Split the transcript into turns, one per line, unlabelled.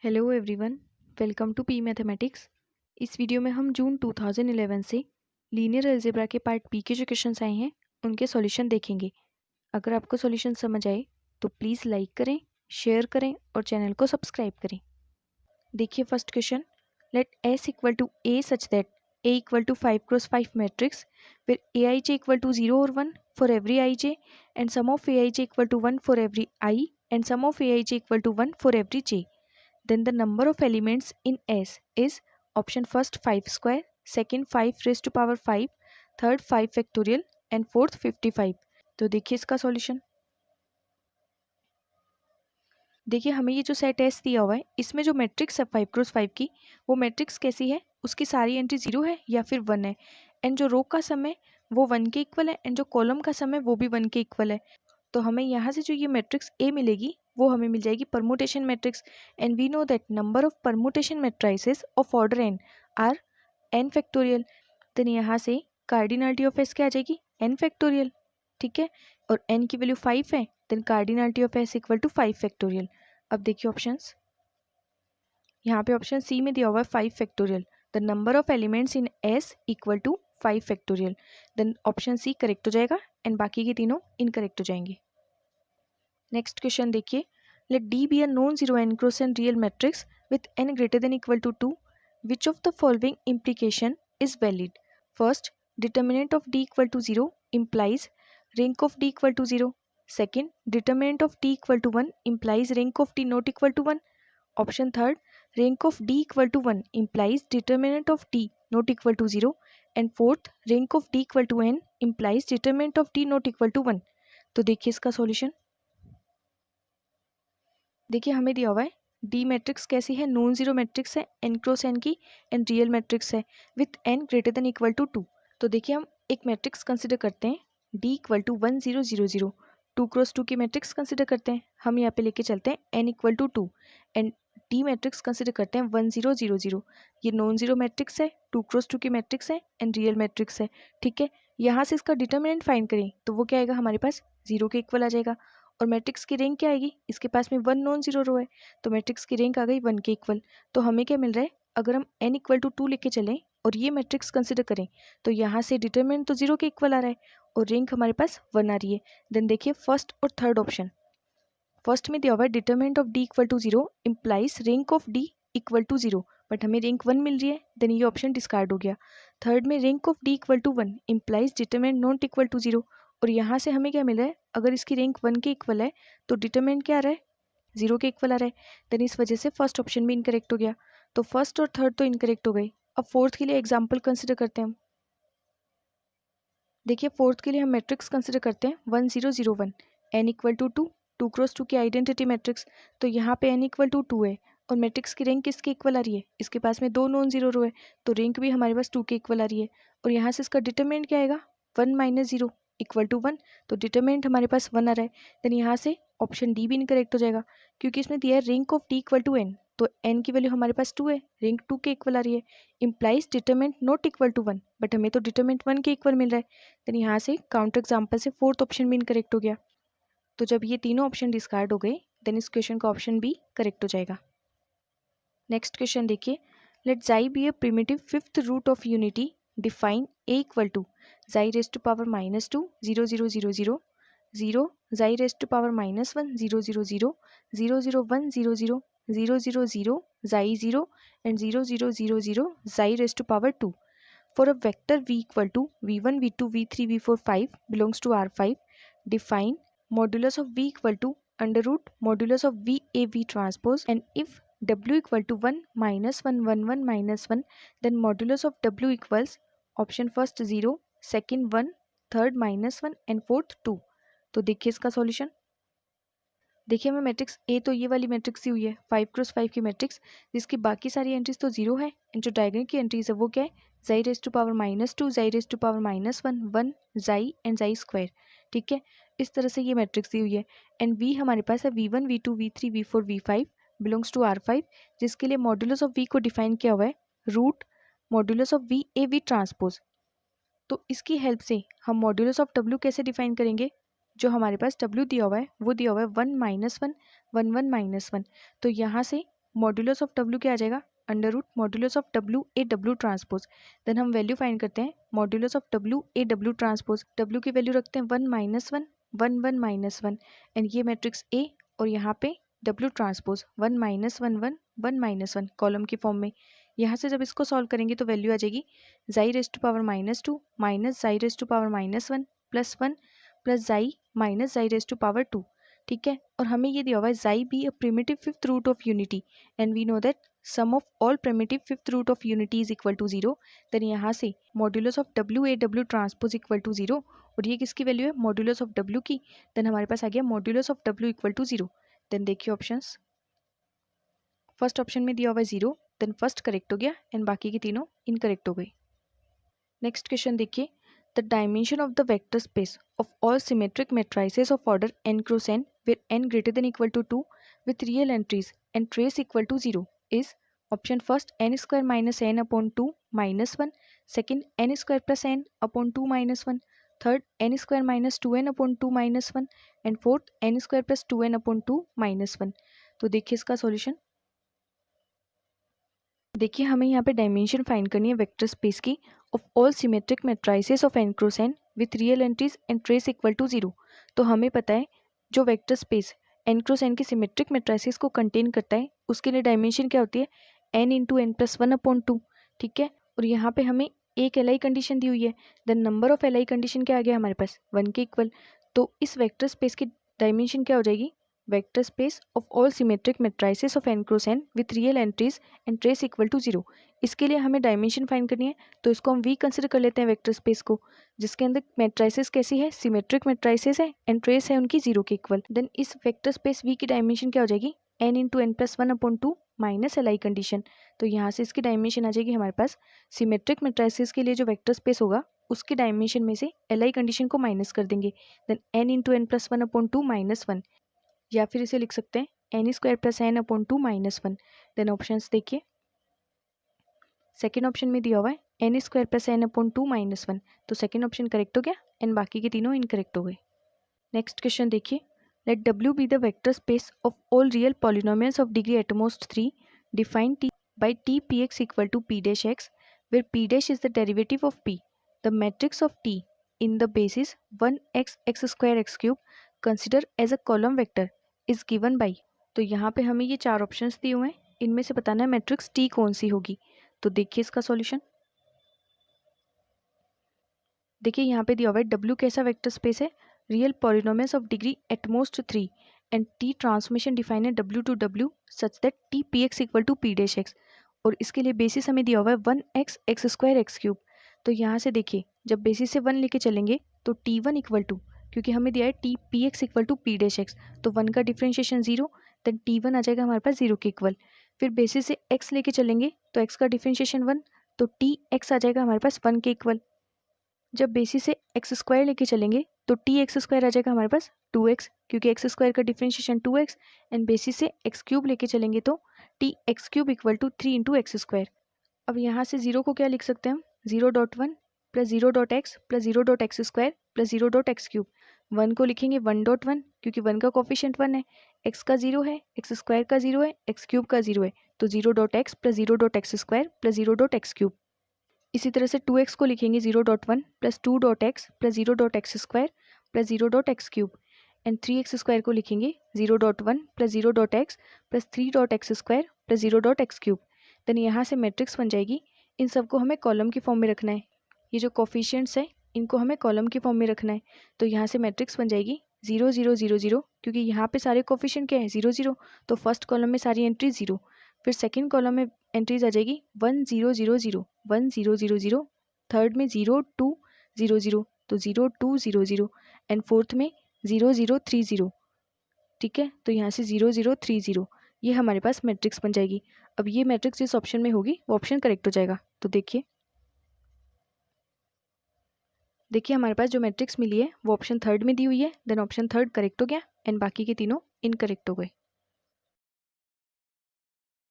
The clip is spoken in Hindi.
Hello everyone, welcome to P mathematics. इस वीडियो में हम जून 2011 से लीनियर अलजेब्रा के पार्ट बी के जो क्वेश्चंस आए हैं उनके सॉल्यूशन देखेंगे। अगर आपको सॉल्यूशन समझ आए तो प्लीज़ लाइक करें, शेयर करें और चैनल को सब्सक्राइब करें। देखिए first question, let S equal to A such that A equal to 5x5 matrix फिर A I J equal to 0 और 1 for every I J and sum of A I J equal to 1 for every I and sum of A I J equal to 1 for every J. Then the number of elements in S is option first 5 square, second 5 raised to power 5, third 5 factorial and fourth 55। तो देखिए इसका सॉल्यूशन। देखिए हमें ये जो सेट एस दिया हुआ है इसमें जो मैट्रिक्स है 5x5 की वो मैट्रिक्स कैसी है, उसकी सारी एंट्री 0 है या फिर 1 है एंड जो रो का सम है वो 1 के इक्वल है एंड जो कॉलम का सम है वो भी 1 के इक्वल है। तो हमें यहाँ से जो ये मैट्रिक्स ए मिलेगी वो हमें मिल जाएगी permutation matrix and we know that number of permutation matrices of order N are N factorial. Then यहाँ से कार्डिनलिटी ऑफ एस क्या आ जाएगी, एन फैक्टोरियल। ठीक है, और एन की वैल्यू 5 है, then cardinality of S equal to 5 factorial. अब देखिए ऑप्शंस, यहाँ पे ऑप्शन सी में दिया हुआ है 5 factorial, the number of elements in S equal to 5 factorial. Then option C correct हो जाएगा एंड बाकी के तीनों इनकरेक्ट हो जाएंगे। नेक्स्ट क्वेश्चन देखिए, let D be a non zero N cross N real matrix with N greater than equal to 2, which of the following implication is valid? First, determinant of d equal to 0 implies rank of d equal to 0. Second, determinant of d equal to 1 implies rank of d not equal to 1. Option third, rank of d equal to 1 implies determinant of d not equal to 0. And fourth, rank of d equal to n implies determinant of d not equal to 1. तो देखिए इसका सॉल्यूशन। देखिए हमें दिया हुआ है डी मैट्रिक्स कैसी है, नॉन जीरो मैट्रिक्स है एन क्रॉस एन की एंड रियल मैट्रिक्स है with N greater than equal to 2। तो देखिए हम एक मैट्रिक्स कंसिडर करते हैं डी इक्वल टू 1 0 0 0, 2 क्रॉस 2 की मैट्रिक्स कंसिडर करते हैं, हम यहाँ पे लेके चलते हैं N equal to 2 and D matrix consider करते हैं 1 0 0 0। ये नॉन जीरो मैट्रिक्स है, 2 क्रॉस 2 की मैट्रिक्स है एंड रियल मैट्रिक्स है। ठीक है, यहाँ से इसका डिटर्मिनेंट फाइंड करें तो वो क्या आएगा, हमारे पास 0 के इक्वल आ जाएगा। और मैट्रिक्स की रैंक क्या आएगी, इसके पास में 1 नॉन जीरो रो है तो मैट्रिक्स की रैंक आ गई 1 के इक्वल। तो हमें क्या मिल रहा है, अगर हम n इक्वल टू 2 लेके चलें और ये मैट्रिक्स कंसिडर करें तो यहाँ से डिटरमिनेंट तो 0 के इक्वल आ रहा है और रैंक हमारे पास 1 आ रही है। देन देखिए फर्स्ट और थर्ड ऑप्शन, फर्स्ट में दिया हुआ है determinant of d equal to 0 implies rank of d equal to 0, but हमें रैंक 1 मिल रही है, देन ये ऑप्शन डिस्कार्ड हो गया। थर्ड में rank of d equal to 1 implies determinant not equal to 0, और यहाँ से हमें क्या मिल रहा है, अगर इसकी रैंक 1 के इक्वल है तो डिटरमिनेंट क्या आ रहा है, 0 के इक्वल आ रहा है। देन इस वजह से फर्स्ट ऑप्शन भी इनकरेक्ट हो गया। तो फर्स्ट और थर्ड तो इनकरेक्ट हो गए। अब फोर्थ के लिए एग्जाम्पल कंसिडर करते हैं हम। देखिए फोर्थ के लिए हम मैट्रिक्स कंसिडर करते हैं 1 0 0 1, एन इक्वल टू 2, 2 क्रॉस 2 की आइडेंटिटी मैट्रिक्स। तो यहाँ पे एन इक्वल टू 2 है और मैट्रिक्स की रैंक किसके इक्वल आ रही है, इसके पास में 2 नॉन जीरो रो है तो रैंक भी हमारे पास 2 के इक्वल आ रही है। और यहाँ से इसका डिटरमिनेंट क्या आएगा, 1 माइनस 0 इक्वल टू 1, तो डिटरमिनेंट हमारे पास 1 आ रहा है। देन यहाँ से ऑप्शन डी भी इनकरेक्ट हो जाएगा क्योंकि इसमें दिया है rank of D equal to N, तो एन की वैल्यू हमारे पास 2 है, रैंक 2 के इक्वल आ रही है, implies determinant not equal to 1, but हमें तो डिटरमिनेंट 1 के इक्वल मिल रहा है। देन यहाँ से काउंटर एग्जाम्पल से फोर्थ ऑप्शन भी इनकरेक्ट हो गया। तो जब ये तीनों ऑप्शन डिस्कार्ड हो गए देन इस क्वेश्चन का ऑप्शन बी करेक्ट हो जाएगा। नेक्स्ट क्वेश्चन देखिए, let xi be a primitive fifth root of unity, define A equal to xi raise to power minus 2 0 0 0 0 0, xi raise to power minus 1 0 0 0 0 0 1 0 0 0 0 0 जाई 0 and 0 0 0 0 xi raise to power 2। For a vector v equal to v1 v2 v3 v4 5 belongs to R5, define modulus of v equal to under root modulus of v a v transpose, and if w equal to 1 minus 1 1 1 minus 1 then modulus of w equals option first 0, second 1, third minus 1 and fourth 2। तो देखिए इसका सॉल्यूशन। देखिए हमें मैट्रिक्स ए तो ये वाली मैट्रिक्स दी हुई है 5 क्रॉस 5 की मैट्रिक्स जिसकी बाकी सारी एंट्रीज तो 0 है एंड जो डायगोनल की एंट्रीज है वो क्या है, जाई रेज टू पावर माइनस 2, जाई रेज टू पावर माइनस 1 1 जाई एंड जाई स्क्वायर। ठीक है, इस तरह से ये मैट्रिक्स दी हुई है एंड वी हमारे पास है v1 v2 v3 v4 v5 belongs to R5, जिसके लिए मॉड्यूलस ऑफ v को डिफाइन किया हुआ है root modulus of v a v transpose. तो इसकी हेल्प से हम मॉड्यूलस ऑफ w कैसे डिफाइन करेंगे, जो हमारे पास w दिया हुआ है वो दिया हुआ है 1 माइनस 1 1 1 माइनस 1, तो यहाँ से मॉड्यूलस ऑफ डब्ल्यू क्या आ जाएगा, under root modulus of W A W transpose. Then हम वैल्यू फाइंड करते हैं modulus of W A W transpose. W की वैल्यू रखते हैं 1 -1 1 1 -1 एंड ये मैट्रिक्स ए और यहाँ पे डब्ल्यू ट्रांसपोज 1 -1 1 1 -1 कॉलम की फॉर्म में। यहाँ से जब इसको सॉल्व करेंगे तो वैल्यू आ जाएगी जाई रेज टू पावर -2 माइनस जाई रेज टू पावर -1 +1 प्लस जाई माइनस जाई रेज टू पावर 2। ठीक है, और हमें ये दिया हुआ है xi be a primitive fifth root of unity and we know that sum of all primitive fifth root of unity is equal to 0। Then यहाँ से modulus of W A W transpose equal to 0 और ये किसकी वैल्यू है, मॉड्यूलस ऑफ डब्ल्यू की। देन हमारे पास आ गया modulus of W equal to 0। Then देखिए ऑप्शंस, फर्स्ट ऑप्शन में दिया हुआ है 0, देन फर्स्ट करेक्ट हो गया एंड बाकी की तीनों इनकरेक्ट हो गई। नेक्स्ट क्वेश्चन देखिए, the dimension of the vector space of all symmetric matrices of order n cross n where n greater than equal to 2 with real entries and trace equal to 0 is option first n square minus n upon 2 minus 1, second n square plus n upon 2 minus 1, third n square minus 2n upon 2 minus 1 and fourth n square plus 2n upon 2 minus 1। तो देखिए इसका सॉल्यूशन, देखिए हमें यहाँ पे डायमेंशन फाइंड करनी है वेक्टर स्पेस की of all symmetric matrices of n cross n with real entries and trace equal to 0। तो हमें पता है जो vector space n cross n की सिमेट्रिक मैट्रिसेस को कंटेन करता है उसके लिए डायमेंशन क्या होती है, n into n plus 1 upon 2। ठीक है, और यहाँ पे हमें एक एल आई कंडीशन दी हुई है, then number of L I condition क्या आ गया हमारे पास 1 के इक्वल। तो इस वेक्टर स्पेस की डायमेंशन क्या हो जाएगी, vector space of all symmetric matrices of n cross n with real entries and trace equal to 0। इसके लिए हमें डायमेंशन फाइंड करनी है, तो इसको हम वी कंसिडर कर लेते हैं वेक्टर स्पेस को, जिसके अंदर मैट्रिसेस कैसी है, सिमेट्रिक मैट्रिसेस है एंड ट्रेस है उनकी 0 के इक्वल। देन इस वेक्टर स्पेस वी की डायमेंशन क्या हो जाएगी, n into n plus 1 upon 2 minus L I condition. तो यहाँ से इसकी डायमेंशन आ जाएगी हमारे पास, सिमेट्रिक मैट्रिसेस के लिए जो वेक्टर स्पेस होगा उसकी डायमेंशन में से एल आई कंडीशन को माइनस कर देंगे। Then n into n plus 1 upon 2 minus 1, या फिर इसे लिख सकते हैं N square plus N upon 2 minus 1। Then options देखिए, सेकेंड ऑप्शन में दिया हुआ है N square plus N upon 2 minus 1, तो सेकेंड ऑप्शन करेक्ट हो गया एंड बाकी के तीनों इनकरेक्ट हो गए। नेक्स्ट क्वेश्चन देखिए, let W be the vector space of all real polynomials of degree at most 3 define T by T P X equal to P dash X where P dash is the derivative of P. The matrix of T in the basis 1x x square X cube consider as a column vector is given by. तो यहाँ पे हमें ये 4 ऑप्शंस दिए हुए हैं, इनमें से बताना है मैट्रिक्स टी कौन सी होगी। तो देखिए इसका सॉल्यूशन, देखिए यहाँ पे दिया हुआ है डब्ल्यू कैसा वेक्टर स्पेस है, real polynomials of degree at most 3 and T transformation define है W to W such that T P X equal to P dash X, और इसके लिए बेसिस हमें दिया हुआ है 1x x square X cube. तो यहाँ से देखिए जब बेसिस से 1 लेके चलेंगे तो t1 इक्वल टू, क्योंकि हमें दिया है T P X equal to P dash X, तो 1 का डिफ्रेंशिएशन 0, देन t1 आ जाएगा हमारे पास 0 के इक्वल। फिर बेसिस से x लेके चलेंगे तो x का डिफ्रेंशिएशन 1, तो टी एक्स आ जाएगा हमारे पास 1 के इक्वल। जब बेसिस से एक्स स्क्वायर लेके चलेंगे तो टी एक्स स्क्वायर आ जाएगा हमारे पास 2x, क्योंकि एक्स स्क्वायर का डिफ्रेंशिएशन 2x, एंड बेसिस से एक्स क्यूब लेके चलेंगे तो T X cube equal to 3 into X square. अब यहाँ से 0 को क्या लिख सकते हैं हम, 0.1 plus 0.x plus 0.x square plus 0.x cube. 1 को लिखेंगे 1.1 क्योंकि 1 का कोफिशिएंट 1 है, x का 0 है, एक्स स्क्वायर का 0 है, एक्स क्यूब का 0 है, तो 0.x plus 0.x square plus 0.x cube. इसी तरह से 2x को लिखेंगे 0.1 plus 2.x plus 0.x square plus 0.x cube, and 3x square को लिखेंगे 0.1 plus 0.x plus 3.x square plus 0.x cube. Then यहाँ से मैट्रिक्स बन जाएगी, इन सबको हमें कॉलम की फॉर्म में रखना है, ये जो कोफिशिएंट्स है इनको हमें कॉलम की फॉर्म में रखना है। तो यहाँ से मैट्रिक्स बन जाएगी 0 0 0 0, क्योंकि यहाँ पे सारे कोफिशिएंट क्या है 0 0, तो फर्स्ट कॉलम में सारी एंट्री 0, फिर सेकंड कॉलम में एंट्रीज आ जाएगी 1 0 0 0 1 0 0 0, थर्ड में 0 2 0 0, तो 0 2 0 0, एंड फोर्थ में 0 0 3 0। ठीक है, तो यहाँ से 0 0 3 0, ये हमारे पास मैट्रिक्स बन जाएगी। अब ये मैट्रिक्स जिस ऑप्शन में होगी वो ऑप्शन करेक्ट हो जाएगा। तो देखिए हमारे पास जो मैट्रिक्स मिली है वो ऑप्शन थर्ड में दी हुई है, देन ऑप्शन थर्ड करेक्ट हो गया एंड बाकी के तीनों इनकरेक्ट हो गए।